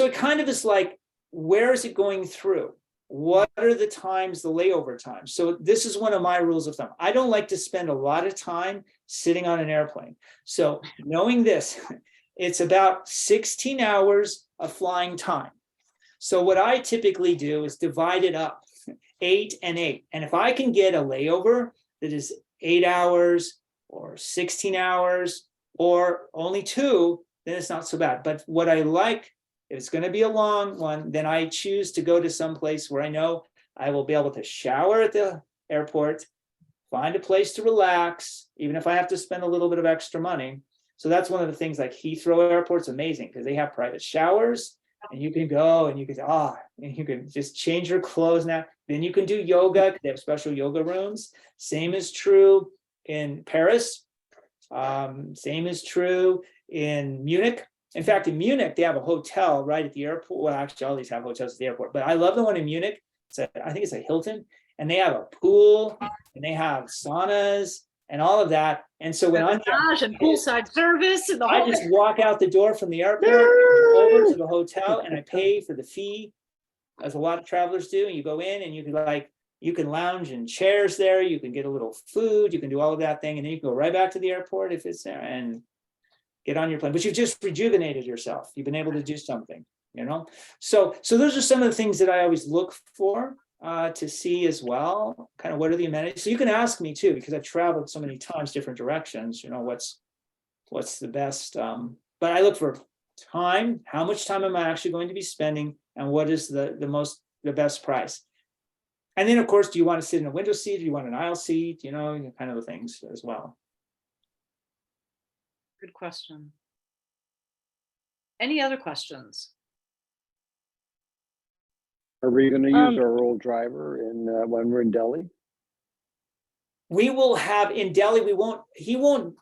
it kind of is like, where is it going through? What are the times, the layover times? So this is one of my rules of thumb. I don't like to spend a lot of time sitting on an airplane. So knowing this, it's about 16 hours of flying time. So what I typically do is divide it up, 8 and 8. And if I can get a layover that is 8 hours or 16 hours or only 2, then it's not so bad. But what I like, if it's going to be a long one, then I choose to go to some place where I know I will be able to shower at the airport, find a place to relax, even if I have to spend a little bit of extra money. So that's one of the things, like Heathrow Airport's amazing because they have private showers and you can go and you can just change your clothes now. Then you can do yoga. They have special yoga rooms. Same is true in Paris. Same is true in Munich. In fact, in Munich, they have a hotel right at the airport. Well, actually, all these have hotels at the airport, but I love the one in Munich. I think it's a Hilton, and they have a pool, and they have saunas, and all of that. And so when I'm there, Massage and poolside service and the I whole just thing. walk out the door from the airport over to the hotel and I pay for the fee, as a lot of travelers do. And you go in and you can lounge in chairs there, you can get a little food, you can do all of that thing, and then you can go right back to the airport if it's there and get on your plane. But you've just rejuvenated yourself. You've been able to do something, you know? So those are some of the things that I always look for to see as well, kind of what are the amenities. So you can ask me too, because I've traveled so many times, different directions, you know, what's the best, but I look for time, how much time am I actually going to be spending, and what is the best price. And then, of course, do you want to sit in a window seat? Do you want an aisle seat? You know, kind of the things as well. Good question. Any other questions? Are we going to use our old driver when we're in Delhi? We will have in Delhi, he won't,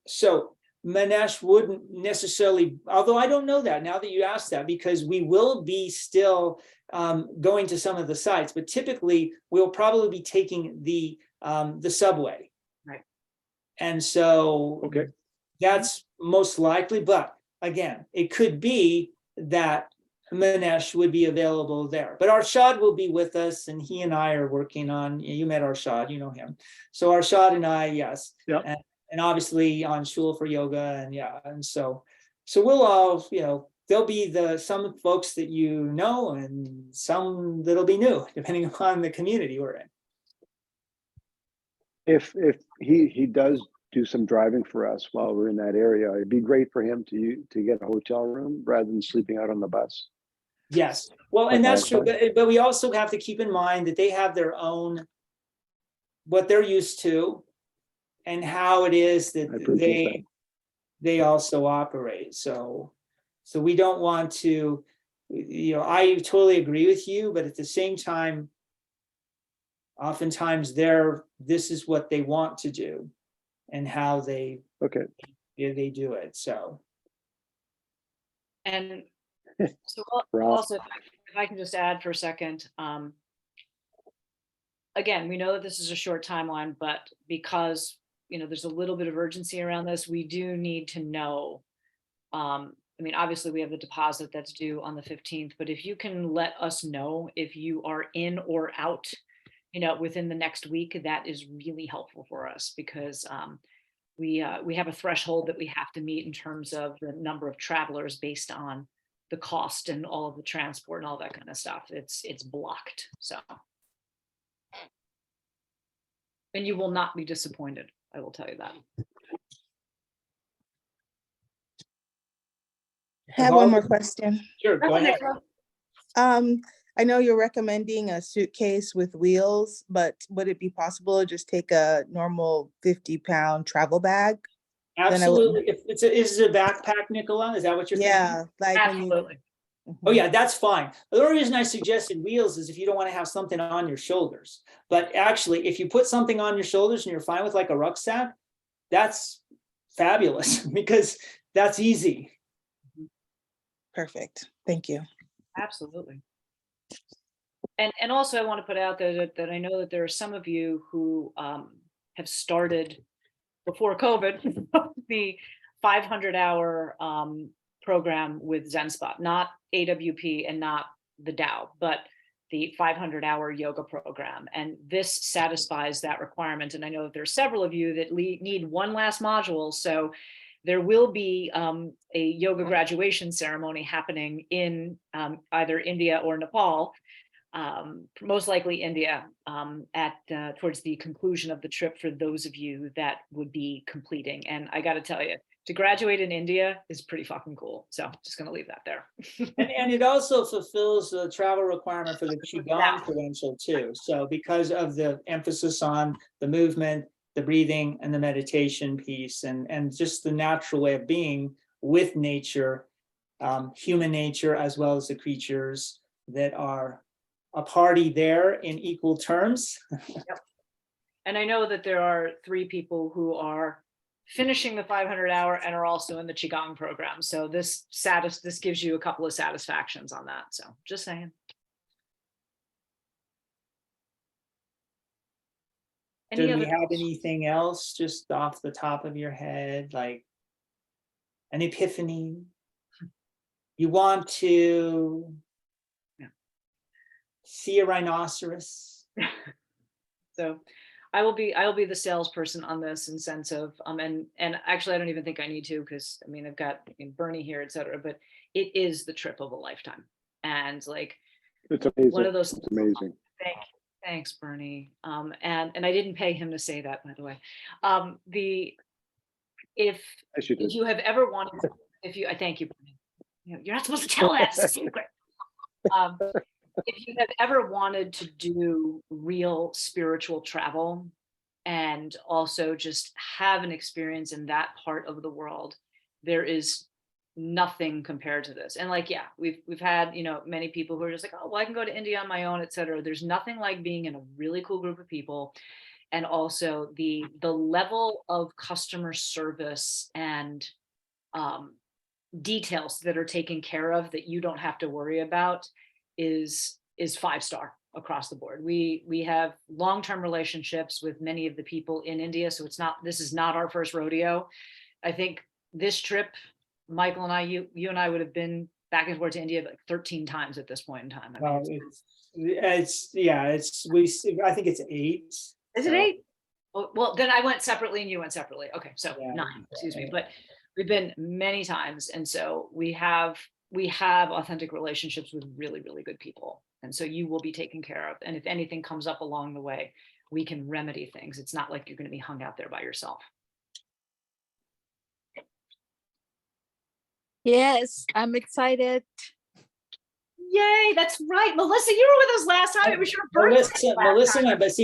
so Manesh wouldn't necessarily, although I don't know that now that you asked that, because we will be still going to some of the sites, but typically we'll probably be taking the subway. Right. And so Okay. that's most likely, but again, it could be that Manesh would be available there. But Arshad will be with us, and he and I are working on, you met Arshad, you know him. So Arshad and I, yes. Yep. And obviously on Shul for Yoga, and yeah, and so we'll all, you know, there'll be some folks that you know and some that'll be new, depending upon the community we're in. If he does do some driving for us while we're in that area, it'd be great for him to get a hotel room rather than sleeping out on the bus. Yes, well, and that's true, but we also have to keep in mind that they have their own, what they're used to, and how it is that they also operate. So we don't want to, you know, I totally agree with you, but at the same time, oftentimes this is what they want to do and how they do it. So. And so also, if I can just add for a second, again, we know that this is a short timeline, but because, you know, there's a little bit of urgency around this, we do need to know. I mean, obviously we have the deposit that's due on the 15th, but if you can let us know if you are in or out, you know, within the next week, that is really helpful for us, because we have a threshold that we have to meet in terms of the number of travelers based on the cost and all of the transport and all that kind of stuff. It's blocked. So, and you will not be disappointed, I will tell you that. I have one more question. Sure, go ahead. I know you're recommending a suitcase with wheels, but would it be possible to just take a normal 50-pound travel bag? Absolutely. If is it a backpack, Nicola? Is that what you're thinking? Yeah, like Absolutely. Oh yeah, that's fine. The only reason I suggested wheels is if you don't want to have something on your shoulders. But actually, if you put something on your shoulders and you're fine with like a rucksack, that's fabulous because that's easy. Perfect. Thank you. Absolutely. And also I want to put out there that I know that there are some of you who have started before COVID the 500-hour program with ZenSpot, not AWP and not the Dow, but the 500-hour yoga program. And this satisfies that requirement. And I know that there are several of you that need one last module. So there will be a yoga graduation ceremony happening in either India or Nepal, most likely India, towards the conclusion of the trip for those of you that would be completing. And I got to tell you, to graduate in India is pretty fucking cool. So just going to leave that there. And it also fulfills the travel requirement for the Qigong credential too. So because of the emphasis on the movement, the breathing, and the meditation piece, and just the natural way of being with nature, human nature, as well as the creatures that are a party there in equal terms. Yep. And I know that there are 3 people who are finishing the 500-hour and are also in the Qigong program. So this gives you a couple of satisfactions on that. So just saying. Any Do we other have questions? anything else just off the top of your head, like an epiphany? You want to Yeah. see a rhinoceros? So I will be the salesperson on this in sense of, and actually I don't even think I need to, because I mean, I've got Bernie here, et cetera, but it is the trip of a lifetime. And like, It's amazing. one of those, It's amazing. thanks, Bernie. And I didn't pay him to say that, by the way. If Yes, you did. you have ever wanted, I thank you, Bernie. You're not supposed to tell that, it's a secret. If you have ever wanted to do real spiritual travel and also just have an experience in that part of the world, there is nothing compared to this. And like, yeah, we've had, many people who are just like, oh, well, I can go to India on my own, et cetera. There's nothing like being in a really cool group of people. And also the level of customer service and details that are taken care of that you don't have to worry about is 5-star across the board. We have long-term relationships with many of the people in India, so this is not our first rodeo. I think this trip, Michael and I, you and I would have been back and forth to India like 13 times at this point in time. I mean, I think it's 8. is it 8? Well, then I went separately and you went separately. Okay, so Yeah, 9, excuse me. yeah. But we've been many times, and so we have authentic relationships with really, really good people, and so you will be taken care of. And if anything comes up along the way, we can remedy things. It's not like you're going to be hung out there by yourself. Yes, I'm excited. Yay, that's right. Melissa, you were with us last time. It was your birthday.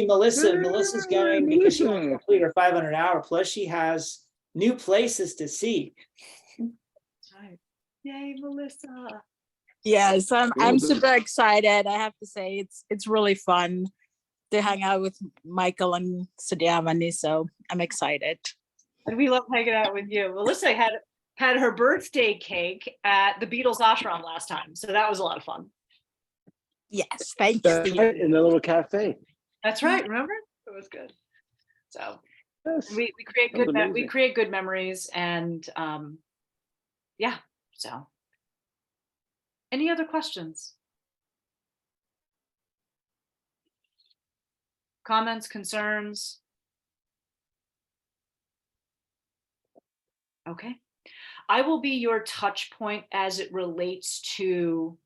Melissa's going because she wants to complete her 500-hour, plus she has new places to see. That's right. Yay, Melissa. Yes, I'm Well, super excited. I have to say it's really fun to hang out with Michael and Sadyamani, so I'm excited. And we love hanging out with you. Melissa had her birthday cake at the Beatles ashram last time, so that was a lot of fun. Yes, thank That's you. right, in the little cafe. That's right. Remember, it was good. So Yes. we create That was good we amazing. create good memories, and yeah. So, any other questions? Comments, concerns? Okay. I will be your touch point as it relates to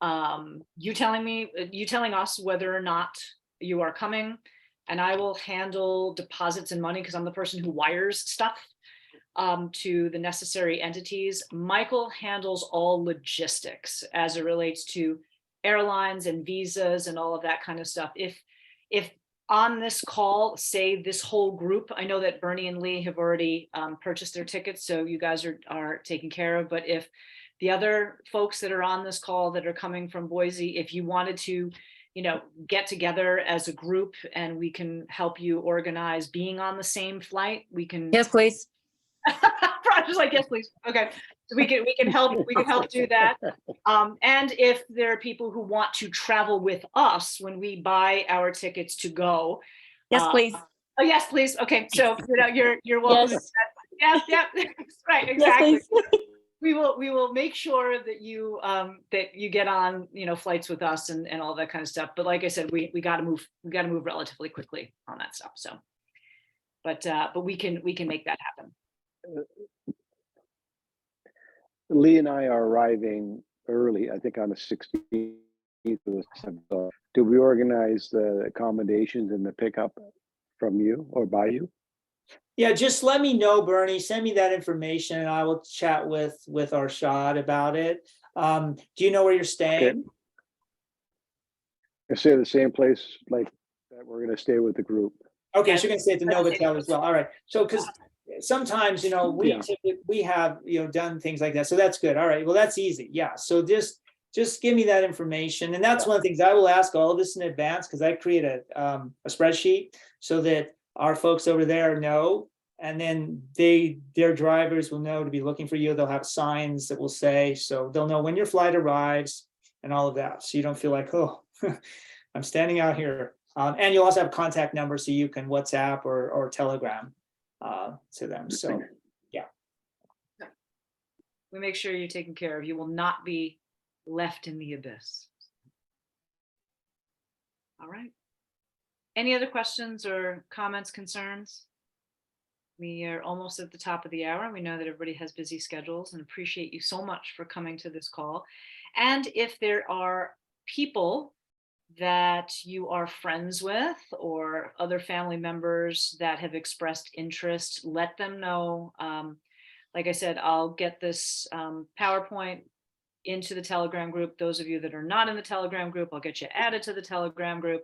you telling us whether or not you are coming, and I will handle deposits and money because I'm the person who wires stuff to the necessary entities. Michael handles all logistics as it relates to airlines and visas and all of that kind of stuff. If on this call, say this whole group, I know that Bernie and Lee have already purchased their tickets, so you guys are taken care of. But if the other folks that are on this call that are coming from Boise, if you wanted to, get together as a group and we can help you organize being on the same flight, we can. Yes, please. Roger's like, yes, please. Okay, so we can help do that. And if there are people who want to travel with us when we buy our tickets to go, Yes, please. oh yes, please. Okay, so you're welcome. Yes. Yeah, right, exactly. Yes, please. We will make sure that you get on flights with us and all that kind of stuff. But like I said, we got to move relatively quickly on that stuff. So, but we can make that happen. Lee and I are arriving early, I think on the 16th of December. Do we organize the accommodations and the pickup from you or by you? Yeah, just let me know, Bernie. Send me that information, and I will chat with Arshad about it. Do you know where you're staying? Okay. I stay at the same place like that. We're going to stay with the group. Okay, so you're gonna stay at the Novotel as well. All right. So because sometimes we have done things like that. So that's good. All right. Well, that's easy. Yeah. So just give me that information. And that's one of the things I will ask all of this in advance, because I create a spreadsheet so that our folks over there know, and then their drivers will know to be looking for you. They'll have signs that will say, so they'll know when your flight arrives and all of that. So you don't feel like, oh, I'm standing out here. And you'll also have contact numbers so you can WhatsApp or Telegram to them. So We make sure you're taken care of. You will not be left in the abyss. All right. Any other questions or comments, concerns? We are almost at the top of the hour. We know that everybody has busy schedules and appreciate you so much for coming to this call. And if there are people that you are friends with or other family members that have expressed interest, let them know. Like I said, I'll get this PowerPoint into the Telegram group. Those of you that are not in the Telegram group, I'll get you added to the Telegram group,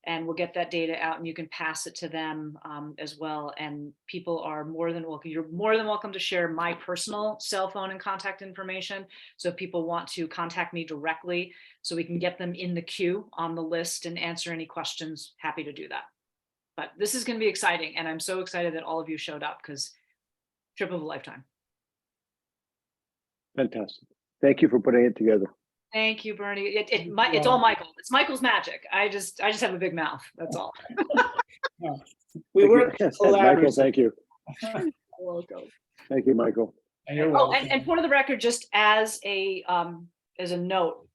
and we'll get that data out and you can pass it to them as well. And people are more than welcome. You're more than welcome to share my personal cell phone and contact information. So if people want to contact me directly so we can get them in the queue on the list and answer any questions, happy to do that. But this is going to be exciting. And I'm so excited that all of you showed up because trip of a lifetime. Fantastic. Thank you for putting it together. Thank you, Bernie. It's all Michael. It's Michael's magic. I just have a big mouth. That's all. we Thank work you. Michael, thank you. Welcome. Thank you, Michael. And you're Oh, welcome. and for the record, just as a note,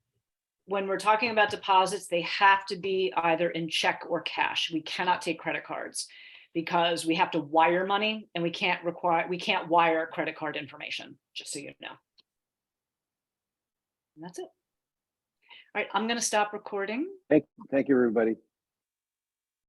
when we're talking about deposits, they have to be either in check or cash. We cannot take credit cards because we have to wire money and we can't wire credit card information, just so you know. And that's it. All right, I'm going to stop recording. Thank you, everybody.